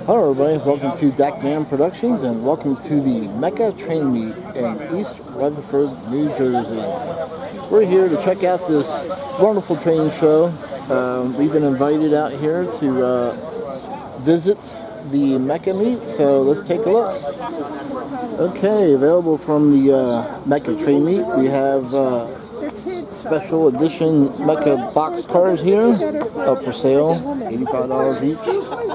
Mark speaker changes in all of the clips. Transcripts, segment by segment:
Speaker 1: Hello everybody, welcome to Dakman Productions and welcome to the METCA Train Meet in East Rutherford, New Jersey. We're here to check out this wonderful train show. We've been invited out here to visit the METCA Meet, so let's take a look. Okay, available from the METCA Train Meet, we have special edition METCA box cars here up for sale, $85 each,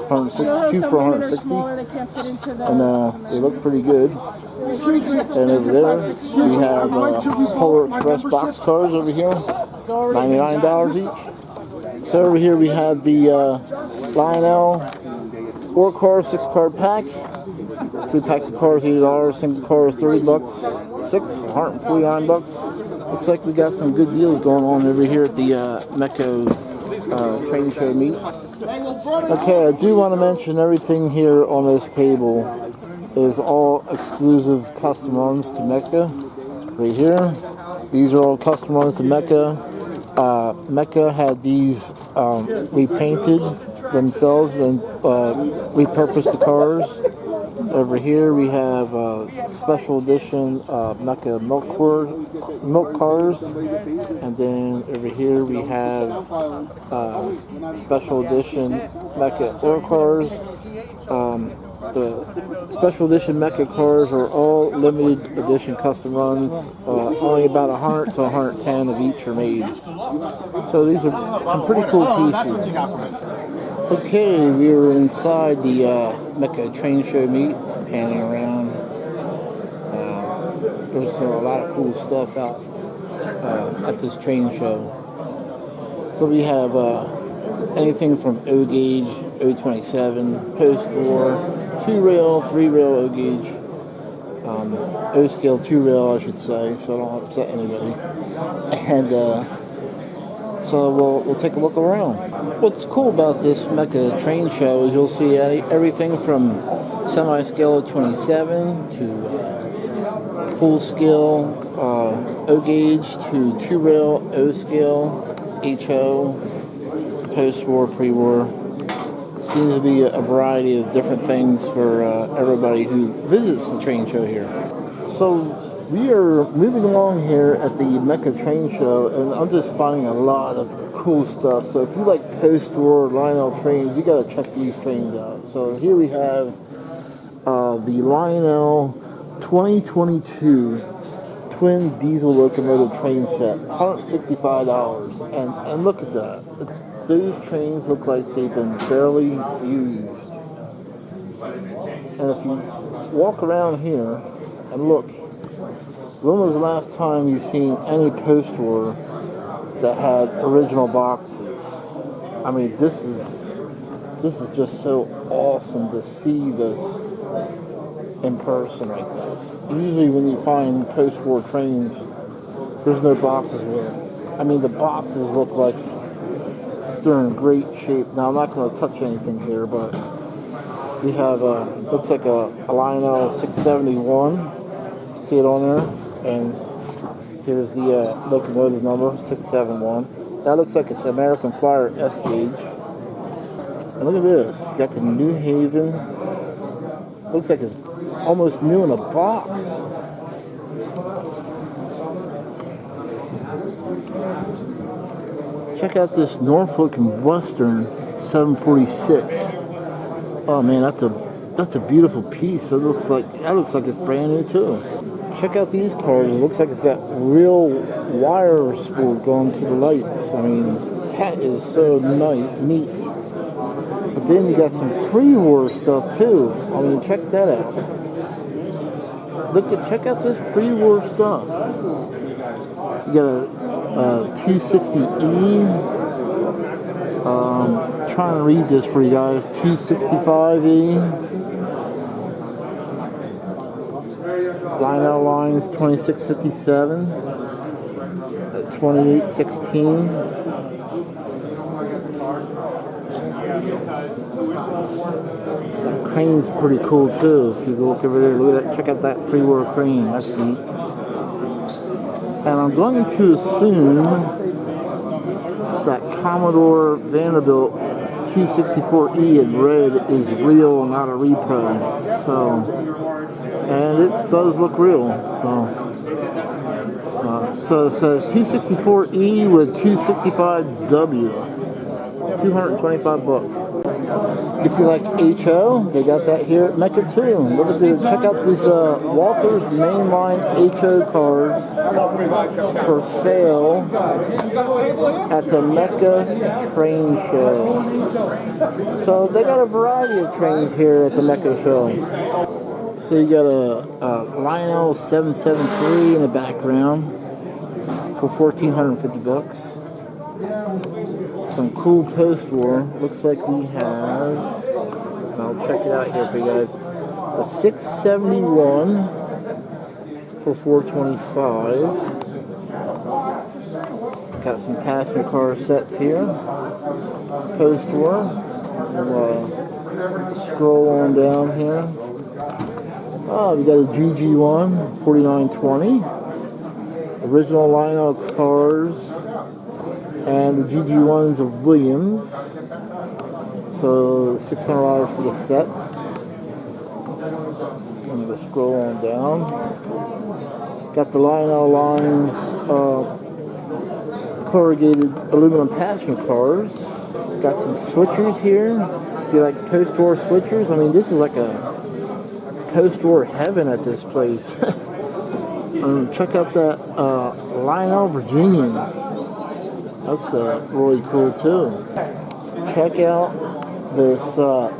Speaker 1: 162 for $160, and they look pretty good. And over there we have Polar Express box cars over here, $99 each. So over here we have the Lionel 4-car, 6-card pack. 3 packs of cars, $80. Single car is $30. 6, $149. Looks like we got some good deals going on over here at the METCA Train Show Meet. Okay, I do want to mention everything here on this table is all exclusive custom runs to METCA. Right here, these are all custom runs to METCA. METCA had these repainted themselves and repurposed the cars. Over here we have special edition METCA milk cars, and then over here we have special edition METCA ore cars. The special edition METCA cars are all limited edition custom runs. Only about 100 to 110 of each are made. So these are some pretty cool pieces. Okay, we are inside the METCA Train Show Meet, panning around. There's a lot of cool stuff out at this train show. So we have anything from O-gauge, O27, post-war, 2-rail, 3-rail O-gauge, O-scale 2-rail I should say, so I don't upset anybody. And so we'll take a look around. What's cool about this METCA train show is you'll see everything from semi-scale 27 to full-scale O-gauge to 2-rail O-scale, HO, post-war, pre-war. Seems to be a variety of different things for everybody who visits the train show here. So we are moving along here at the METCA Train Show, and I'm just finding a lot of cool stuff. So if you like post-war Lionel trains, you got to check these trains out. So here we have the Lionel 2022 twin diesel locomotive train set, $165. And look at that. Those trains look like they've been barely used. And if you walk around here and look, when was the last time you've seen any post-war that had original boxes? I mean, this is just so awesome to see this in person like this. Usually when you find post-war trains, there's no boxes with them. I mean, the boxes look like they're in great shape. Now, I'm not going to touch anything here, but we have looks like a Lionel 671. See it on there? And here's the locomotive number, 671. That looks like it's an American Flyer S gauge. And look at this. You got the New Haven. Looks like it's almost new in a box. Check out this Norfolk and Western 746. Oh man, that's a beautiful piece. That looks like it's brand new too. Check out these cars. It looks like it's got real wire spool going to the lights. I mean, that is so neat. But then you got some pre-war stuff too. I mean, check that out. Check out this pre-war stuff. You got a 260E. Trying to read this for you guys. 265E. Lionel lines 2657. 2816. That crane's pretty cool too. If you look over there, look at that. Check out that pre-war crane. That's neat. And I'm going to assume that Commodore Vanderbilt 264E in red is real, not a repro. So, and it does look real. So it says 264E with 265W, 225 bucks. If you like HO, they got that here at METCA too. Look at this. Check out these Walker's mainline HO cars for sale at the METCA Train Show. So they got a variety of trains here at the METCA Show. So you got a Lionel 773 in the background for 1,450 bucks. Some cool post-war. Looks like we have, I'll check it out here for you guys, a 671 for 425. Got some passenger car sets here. Post-war. We'll scroll on down here. Oh, we got a GG1 4920. Original Lionel cars. And the GG1s of Williams. So $600 for the set. I'm going to scroll on down. Got the Lionel Lines corrugated aluminum passenger cars. Got some switchers here. If you like post-war switchers, I mean, this is like a post-war heaven at this place. Check out that Lionel Virginian. That's really cool too. Check out this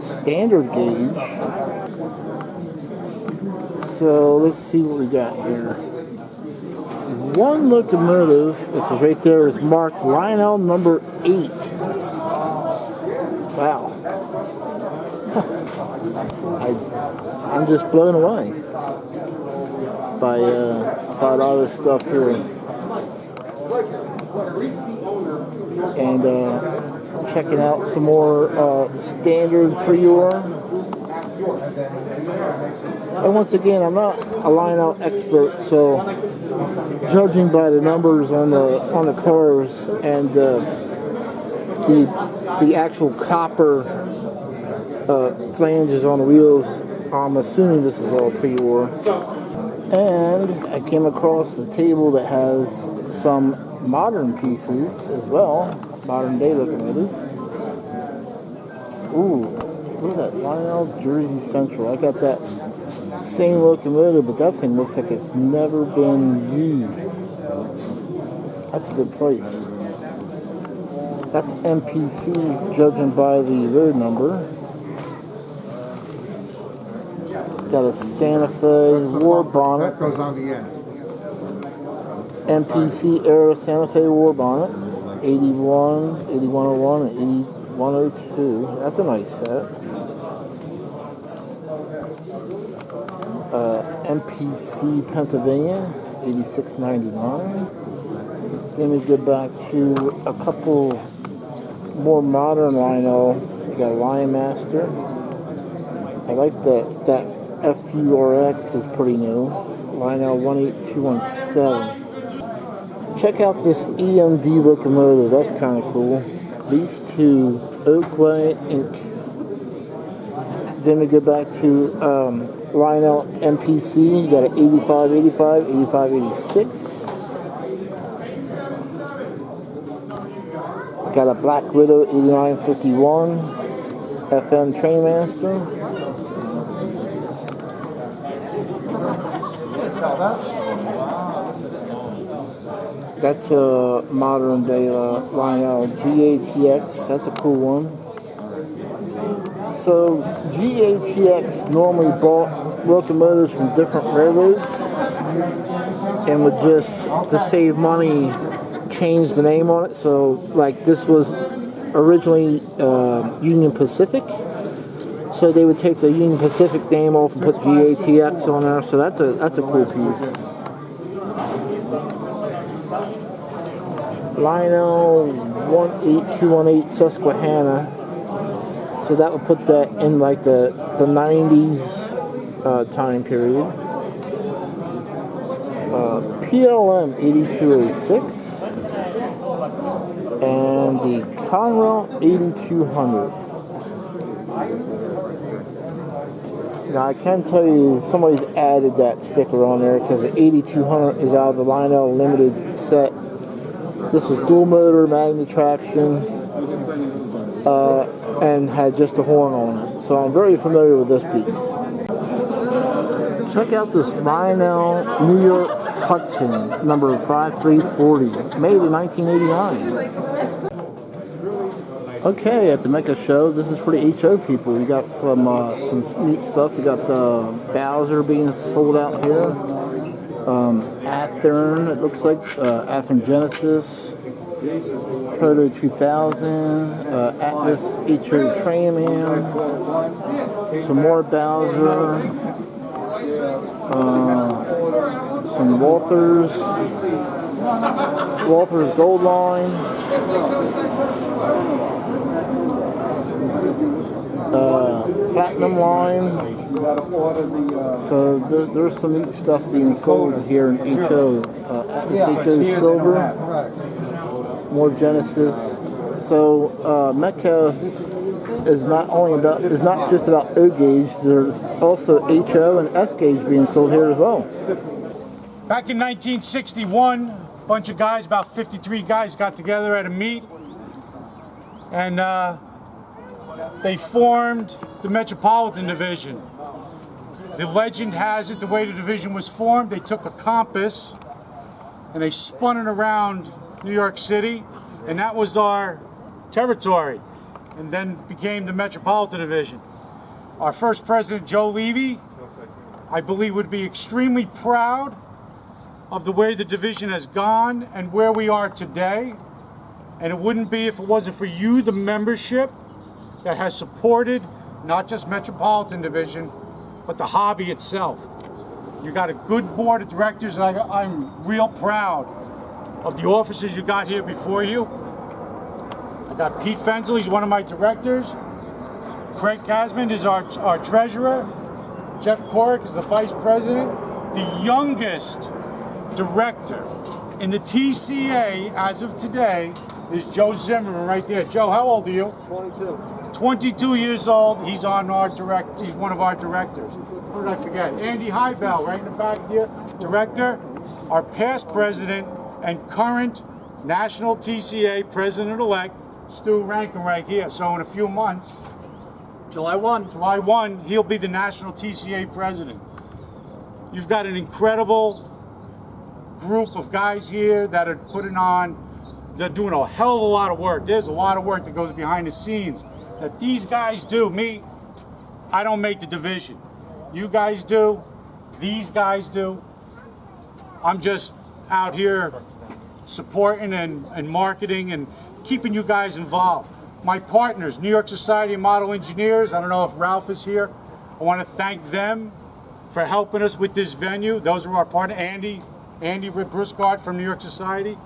Speaker 1: standard gauge. So let's see what we got here. One locomotive, which is right there, is marked Lionel number 8. Wow. I'm just blown away by a lot of stuff here. And checking out some more standard pre-war. And once again, I'm not a Lionel expert, so judging by the numbers on the cars and the actual copper flanges on the wheels, I'm assuming this is all pre-war. And I came across the table that has some modern pieces as well, modern day locomotives. Ooh, look at that Lionel Jersey Central. I got that same locomotive, but that thing looks like it's never been used. That's a good price. That's MPC, judging by the road number. Got a Santa Fe war bonnet.
Speaker 2: That goes on the end.
Speaker 1: MPC era Santa Fe war bonnet, 81, 8101, and 8102. That's a nice set. MPC Pennsylvania, 8699. Then we go back to a couple more modern Lionel. We got Lion Master. I like that FURX is pretty new. Lionel 18217. Check out this EMD locomotive. That's kind of cool. These two, Oakway Inc. Then we go back to Lionel MPC. You got an 8585, 8586. Got a Black Widow 8951 FM Trainmaster. That's a modern day Lionel GATX. That's a cool one. So GATX normally bought locomotives from different railroads and would just, to save money, change the name on it. So like this was originally Union Pacific. So they would take the Union Pacific name off and put GATX on there. So that's a cool piece. Lionel 18218 Susquehanna. So that would put that in like the 90s time period. PLM 8206 and the Conrail 8200. Now I can tell you somebody's added that sticker on there because the 8200 is out of the Lionel Limited set. This is dual motor, magnet traction, and had just a horn on it. So I'm very familiar with this piece. Check out this Lionel New York Hudson number 5340, made in 1989. Okay, at the METCA show, this is for the HO people. We got some neat stuff. We got the Bowser being sold out here. Athearn, it looks like Athearn Genesis, Proto 2000, Atlas HO Trainman, some more Bowser, some Walthers Gold Line, Platinum Line. So there's some neat stuff being sold here in HO. Atlas HO Silver, more Genesis. So METCA is not just about O gauge. There's also HO and S gauge being sold here as well.
Speaker 2: Back in 1961, a bunch of guys, about 53 guys, got together at a meet, and they formed the Metropolitan Division. The legend has it, the way the division was formed, they took a compass and they spun it around New York City, and that was our territory, and then became the Metropolitan Division. Our first president, Joe Levy, I believe would be extremely proud of the way the division has gone and where we are today. And it wouldn't be if it wasn't for you, the membership, that has supported not just Metropolitan Division, but the hobby itself. You got a good board of directors, and I'm real proud of the officers you got here before you. I got Pete Fenzel, he's one of my directors. Craig Casman is our treasurer. Jeff Corrick is the vice president. The youngest director in the TCA as of today is Joe Zimmerman right there. Joe, how old are you?
Speaker 3: 22.
Speaker 2: 22 years old. He's on our he's one of our directors. Who did I forget? Andy Highbell, right in the back here, director. Our past president and current National TCA President-elect, Stuart Rankin, right here. So in a few months,
Speaker 3: July 1,
Speaker 2: he'll be the National TCA President. You've got an incredible group of guys here that are they're doing a hell of a lot of work. There's a lot of work that goes behind the scenes that these guys do. I don't make the division. You guys do, these guys do. I'm just out here supporting and marketing and keeping you guys involved. My partners, New York Society of Model Engineers, I don't know if Ralph is here. I want to thank them for helping us with this venue. Those are our partners. Andy Briscard from New York Society,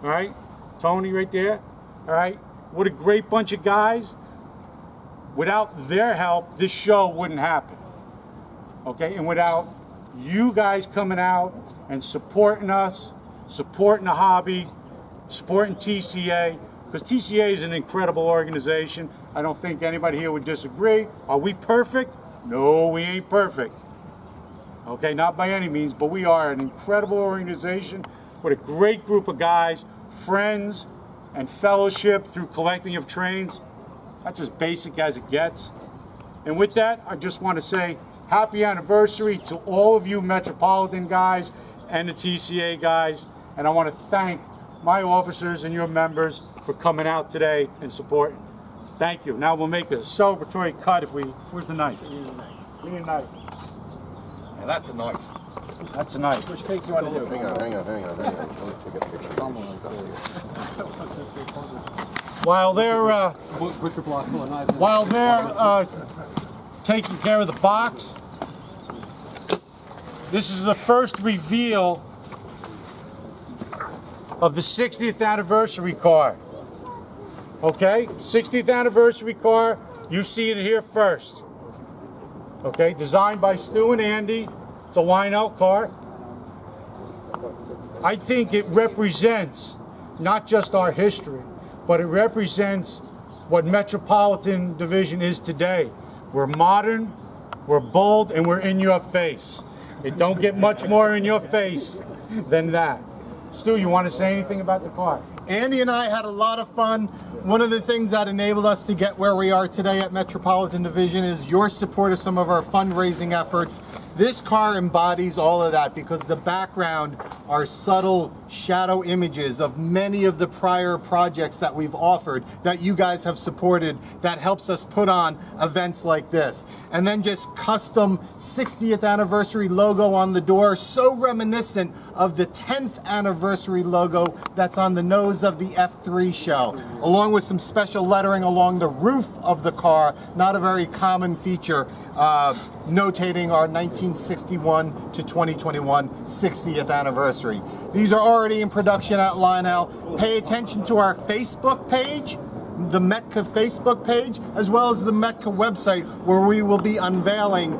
Speaker 2: all right? Tony right there, all right? What a great bunch of guys. Without their help, this show wouldn't happen, okay? And without you guys coming out and supporting us, supporting the hobby, supporting TCA, because TCA is an incredible organization. I don't think anybody here would disagree. Are we perfect? No, we ain't perfect. Okay, not by any means, but we are an incredible organization with a great group of guys, friends, and fellowship through collecting of trains. That's as basic as it gets. And with that, I just want to say happy anniversary to all of you Metropolitan guys and the TCA guys. And I want to thank my officers and your members for coming out today and supporting. Thank you. Now we'll make a celebratory cut where's the knife? We need a knife.
Speaker 3: Yeah, that's a knife.
Speaker 2: That's a knife.
Speaker 3: Which cake you want to do?
Speaker 4: Hang on. Let's take a picture.
Speaker 2: While they're taking care of the box, this is the first reveal of the 60th anniversary car. Okay, 60th anniversary car. You see it here first. Okay, designed by Stu and Andy. It's a line-out car. I think it represents not just our history, but it represents what Metropolitan Division is today. We're modern, we're bold, and we're in your face. It don't get much more in your face than that. Stu, you want to say anything about the car?
Speaker 5: Andy and I had a lot of fun. One of the things that enabled us to get where we are today at Metropolitan Division is your support of some of our fundraising efforts. This car embodies all of that because the background are subtle shadow images of many of the prior projects that we've offered that you guys have supported that helps us put on events like this. And then just custom 60th anniversary logo on the door, so reminiscent of the 10th anniversary logo that's on the nose of the F3 shell, along with some special lettering along the roof of the car, not a very common feature, notating our 1961 to 2021 60th anniversary. These are already in production at Lionel. Pay attention to our Facebook page, the METCA Facebook page, as well as the METCA website, where we will be unveiling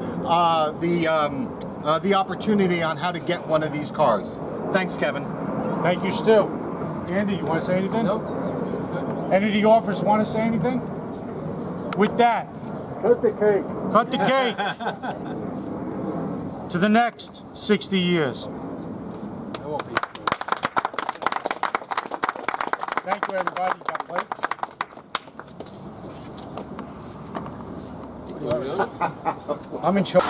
Speaker 5: the opportunity on how to get one of these cars. Thanks, Kevin.
Speaker 2: Thank you, Stu. Andy, you want to say anything? No. Any of the officers want to say anything? With that,
Speaker 1: Cut the cake.
Speaker 2: cut the cake to the next 60 years. Thank you, everybody. You got plates? I'm in charge.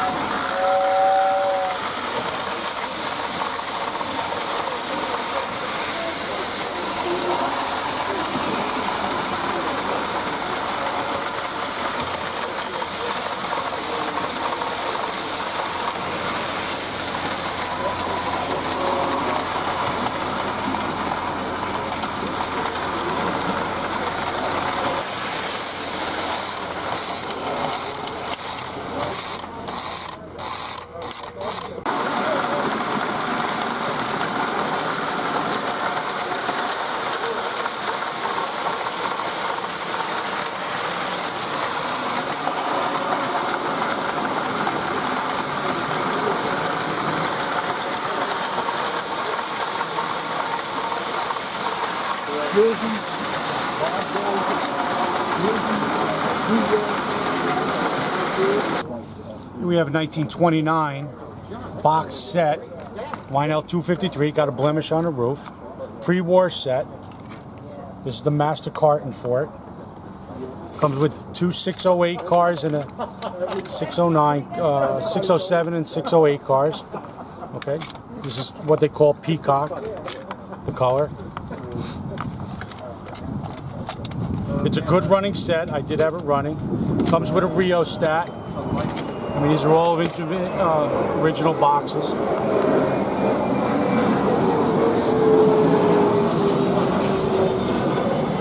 Speaker 2: We have 1929 box set, Lionel 253, got a blemish on the roof, pre-war set. This is the master carton for it. Comes with two 608 cars and a 609, 607 and 608 cars. Okay, this is what they call peacock, the color. It's a good running set. I did have it running. Comes with a rheostat. I mean, these are all original boxes.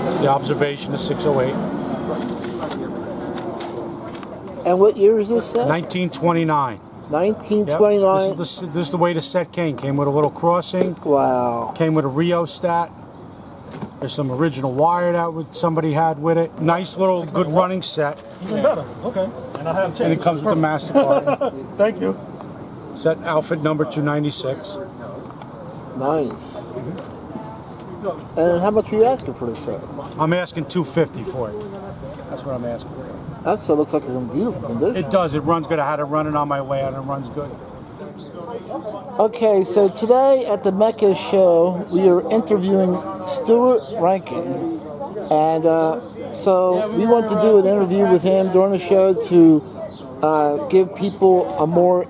Speaker 2: It's the observation of 608.
Speaker 1: And what year is this set?
Speaker 2: 1929.
Speaker 1: 1929.
Speaker 2: Yep. This is the way the set came. Came with a little crossing.
Speaker 1: Wow.
Speaker 2: Came with a rheostat. There's some original wire that somebody had with it. Nice little good running set.
Speaker 6: Even better. Okay. And I have
Speaker 2: And it comes with the MasterCard.
Speaker 6: Thank you.
Speaker 2: Set outfit number 296.
Speaker 1: Nice. And how much are you asking for this set?
Speaker 2: I'm asking $250 for it. That's what I'm asking.
Speaker 1: That set looks like it's in beautiful condition.
Speaker 2: It does. It runs good. I had it running on my way out and it runs good.
Speaker 1: Okay, so today at the METCA show, we are interviewing Stuart Rankin. And so we want to do an interview with him during the show to give people a more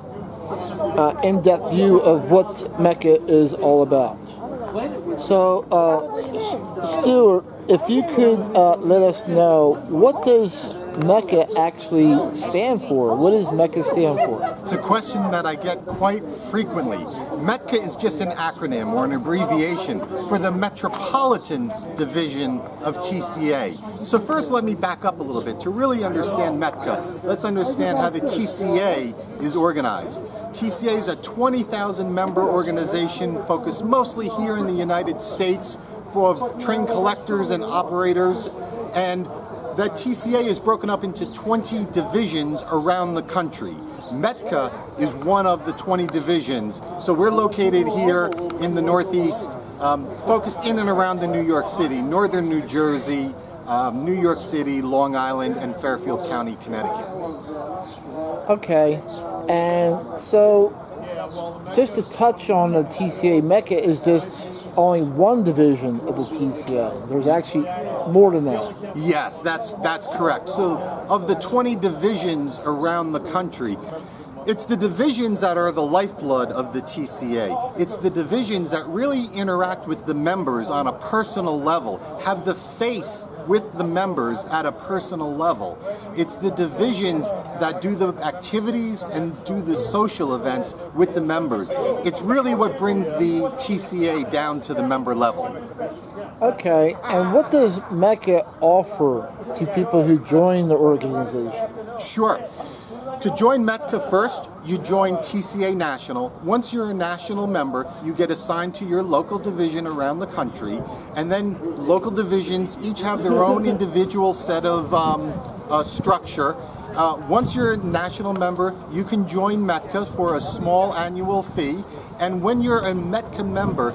Speaker 1: in-depth view of what METCA is all about. So, Stuart, if you could let us know, what does METCA actually stand for? What does METCA stand for?
Speaker 5: It's a question that I get quite frequently. METCA is just an acronym or an abbreviation for the Metropolitan Division of TCA. So first let me back up a little bit. To really understand METCA, let's understand how the TCA is organized. TCA is a 20,000 member organization focused mostly here in the United States for train collectors and operators, and the TCA is broken up into 20 divisions around the country. METCA is one of the 20 divisions, so we're located here in the Northeast, focused in and around the New York City, Northern New Jersey, New York City, Long Island, and Fairfield County, Connecticut.
Speaker 1: Okay, and so just to touch on the TCA, METCA is just only one division of the TCA. There's actually more than that.
Speaker 5: Yes, that's correct. So of the 20 divisions around the country, it's the divisions that are the lifeblood of the TCA. It's the divisions that really interact with the members on a personal level, have the face with the members at a personal level. It's the divisions that do the activities and do the social events with the members. It's really what brings the TCA down to the member level.
Speaker 1: Okay, and what does METCA offer to people who join the organization?
Speaker 5: Sure. To join METCA first, you join TCA National. Once you're a national member, you get assigned to your local division around the country, and then local divisions each have their own individual set of structure. Once you're a national member, you can join METCA for a small annual fee, and when you're a METCA member,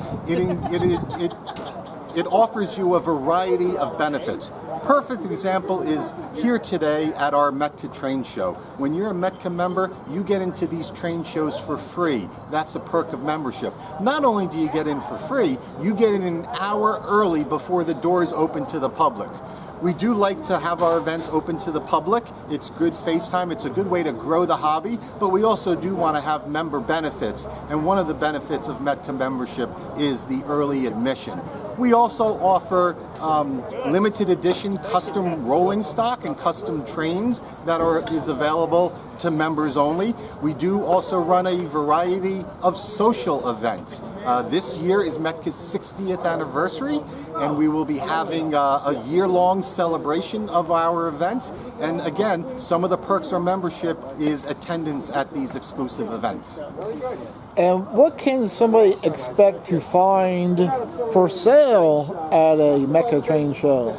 Speaker 5: it offers you a variety of benefits. Perfect example is here today at our METCA Train Show. When you're a METCA member, you get into these train shows for free. That's a perk of membership. Not only do you get in for free, you get in an hour early before the doors open to the public. We do like to have our events open to the public. It's good face time. It's a good way to grow the hobby, but we also do want to have member benefits. And one of the benefits of METCA membership is the early admission. We also offer limited edition custom rolling stock and custom trains that is available to members only. We do also run a variety of social events. This year is METCA's 60th anniversary, and we will be having a year-long celebration of our events. And again, some of the perks of membership is attendance at these exclusive events.
Speaker 1: And what can somebody expect to find for sale at a METCA Train Show?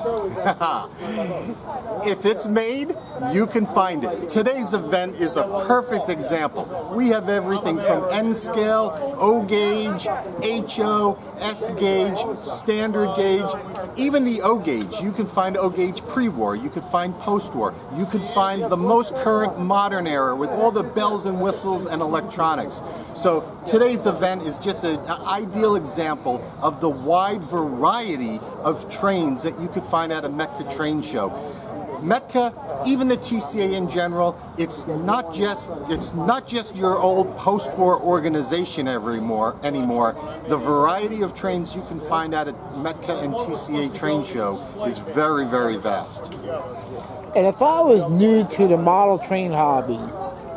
Speaker 5: If it's made, you can find it. Today's event is a perfect example. We have everything from N scale, O gauge, HO, S gauge, standard gauge, even the O gauge. You can find O gauge pre-war, you could find post-war, you could find the most current modern era with all the bells and whistles and electronics. So today's event is just an ideal example of the wide variety of trains that you could find at a METCA Train Show. METCA, even the TCA in general, it's not just your old post-war organization anymore. The variety of trains you can find at a METCA and TCA Train Show is very, very vast.
Speaker 1: And if I was new to the model train hobby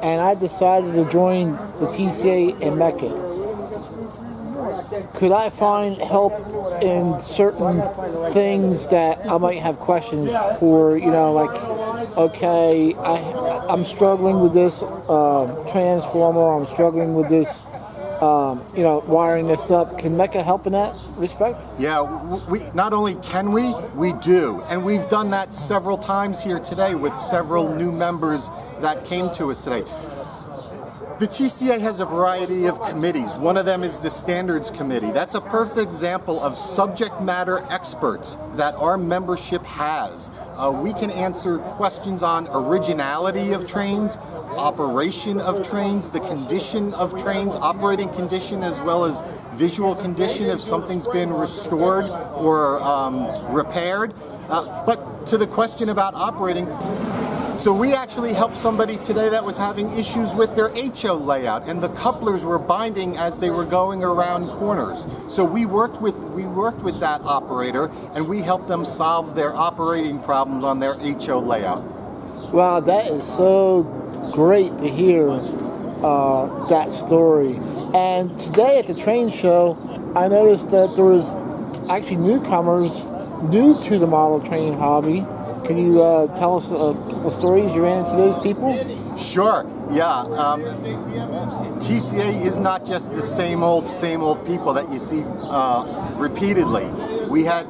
Speaker 1: and I decided to join the TCA and METCA, could I find help in certain things that I might have questions for, like, okay, I'm struggling with this transformer, I'm struggling with this, wiring this up. Can METCA help in that respect?
Speaker 5: Yeah, we not only can we do. And we've done that several times here today with several new members that came to us today. The TCA has a variety of committees. One of them is the Standards Committee. That's a perfect example of subject matter experts that our membership has. We can answer questions on originality of trains, operation of trains, the condition of trains, operating condition as well as visual condition if something's been restored or repaired. But to the question about operating, so we actually helped somebody today that was having issues with their HO layout, and the couplers were binding as they were going around corners. So we worked with that operator, and we helped them solve their operating problems on their HO layout.
Speaker 1: Wow, that is so great to hear that story. And today at the train show, I noticed that there was actually newcomers new to the model train hobby. Can you tell us a couple stories you ran into those people?
Speaker 5: Sure, yeah. TCA is not just the same old people that you see repeatedly. We had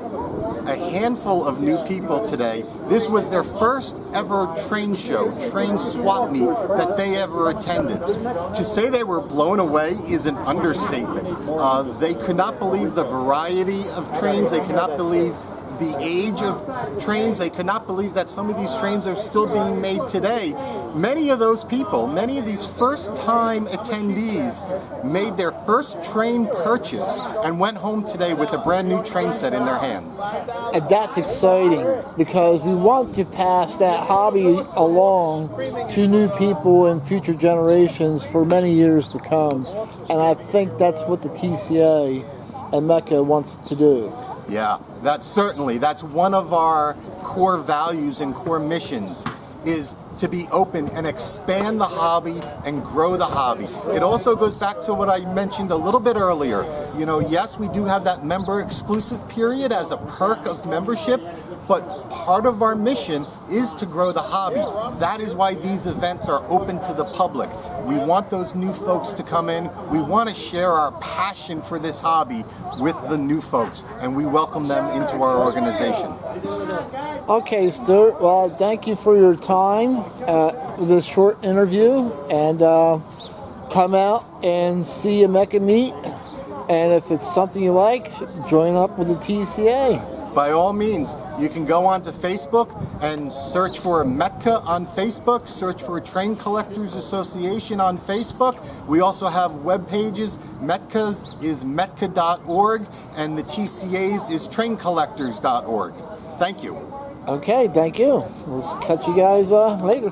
Speaker 5: a handful of new people today. This was their first ever train show, train swap meet that they ever attended. To say they were blown away is an understatement. They could not believe the variety of trains. They could not believe the age of trains. They could not believe that some of these trains are still being made today. Many of those people, many of these first-time attendees made their first train purchase and went home today with a brand new train set in their hands.
Speaker 1: And that's exciting because we want to pass that hobby along to new people and future generations for many years to come. And I think that's what the TCA and METCA wants to do.
Speaker 5: Yeah, that's one of our core values and core missions, is to be open and expand the hobby and grow the hobby. It also goes back to what I mentioned a little bit earlier. You know, yes, we do have that member exclusive period as a perk of membership, but part of our mission is to grow the hobby. That is why these events are open to the public. We want those new folks to come in. We want to share our passion for this hobby with the new folks, and we welcome them into our organization.
Speaker 1: Okay, Stuart. Well, thank you for your time for this short interview, and come out and see a METCA meet. And if it's something you like, join up with the TCA.
Speaker 5: By all means, you can go onto Facebook and search for METCA on Facebook, search for Train Collectors Association on Facebook. We also have web pages. METCA's is metka.org, and the TCA's is traincollectors.org. Thank you.
Speaker 1: Okay, thank you. We'll catch you guys later.